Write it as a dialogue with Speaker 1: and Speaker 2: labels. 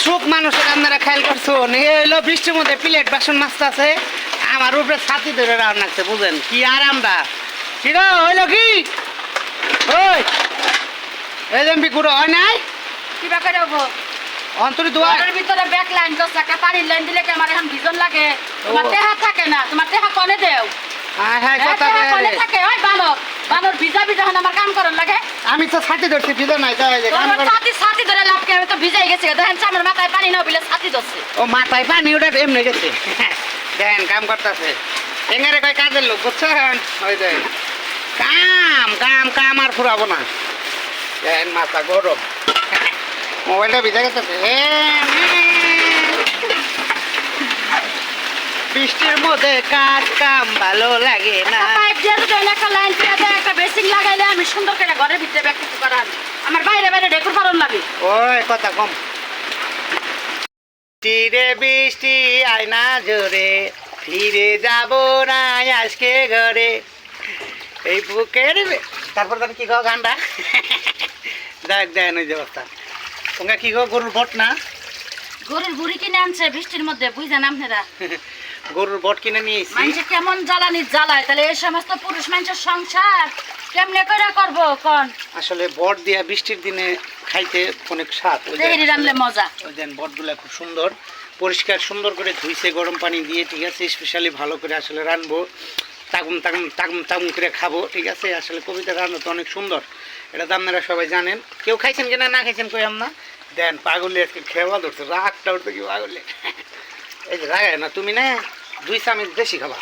Speaker 1: সুখ মানুষের আপনারা খেয়াল করছো নিয়ে এলো বৃষ্টির মধ্যে প্লেট বাসন মাছটা আছে আমার উপরে ছাতি ধরে রান্না লাগছে বুঝেন কি আরামটা কি গো হইলো কি ওই এই জম্বি গুঁড়ো হয় নাই
Speaker 2: কি ব্যাপার হবো
Speaker 1: অন্তরি দোয়া
Speaker 2: ঘরের ভিতরে ব্যাক লাইন তো একটা পানির লাইন দিলে কি আমার এখন ভিজন লাগে তোমার টেহা থাকে না তোমার টেহা কনে দেও
Speaker 1: হ্যাঁ হ্যাঁ কথা
Speaker 2: টেহা কনে থাকে ওই বানর বানর ভিজা ভিজা হন আমার কাম করার লাগে
Speaker 1: আমি তো ছাতি ধরছি ভিজা নাই তাই যে কাম
Speaker 2: তোমার
Speaker 1: করে
Speaker 2: ছাতি ছাতি ধরে লাভকে আমি তো ভিজাই গেছি দেখেন আমার মাথায় পানি না বিলে ছাতি ধরছে
Speaker 1: ও মাথায় পানি ওটা এমনি গেছে দেখেন কাম করতেছে এঙ্গারে কয় কাজের লোক বুঝছেন ওই দেন কাম কাম কাম আর ফুরাবো না দেখেন মাথা গরম মোবাইলটা ভিজে গেছে বৃষ্টির মধ্যে কাজ কাম ভালো লাগে না
Speaker 2: পাইপ দিয়ে যদি একটা লাইন দিয়ে দেয় একটা বেসিং লাগাইলে আমি সুন্দর করে ঘরের ভিতরে ব্যাগ কিছু করার আমার বাইরে বাইরে ডেকোর পারন লাগে
Speaker 1: ওই কথা কম তীরে বৃষ্টি আয়না জোরে ফিরে যাব না আজকে ঘরে এই বুকের তারপর কি কো গানটা দেখ দেন ওই ব্যবস্থা তোমরা কি কো গরুর বট না
Speaker 2: গরুর বুড়ি কিনে আনছে বৃষ্টির মধ্যে বুঝছেন আপনারা
Speaker 1: গরুর বট কিনে নিয়েছি
Speaker 2: মানুষে কেমন জ্বালানি জ্বালায় তাহলে এই সমস্ত পুরুষ মানুষের সংসার কেমনে করে করবো কোন
Speaker 1: আসলে বট দিয়া বৃষ্টির দিনে খাইতে অনেক স্বাদ
Speaker 2: দেহেরি রানলে মজা
Speaker 1: ওই দেন বটগুলা খুব সুন্দর পরিষ্কার সুন্দর করে ধুইছে গরম পানি দিয়ে ঠিক আছে স্পেশালি ভালো করে আসলে রানবো তাগুম তাগুম তাগুম তাগুম করে খাবো ঠিক আছে আসলে কবিতা রান্না তো অনেক সুন্দর এটা তো আপনারা সবাই জানেন কেউ খাইছেন কিনা না খাইছেন কই আমরা দেন পাগলে আজকে খেওয়া ধরছে রাগটা উঠতে কি পাগলে এই যে রাগায় না তুমি না 2 চামচ বেশি খাবা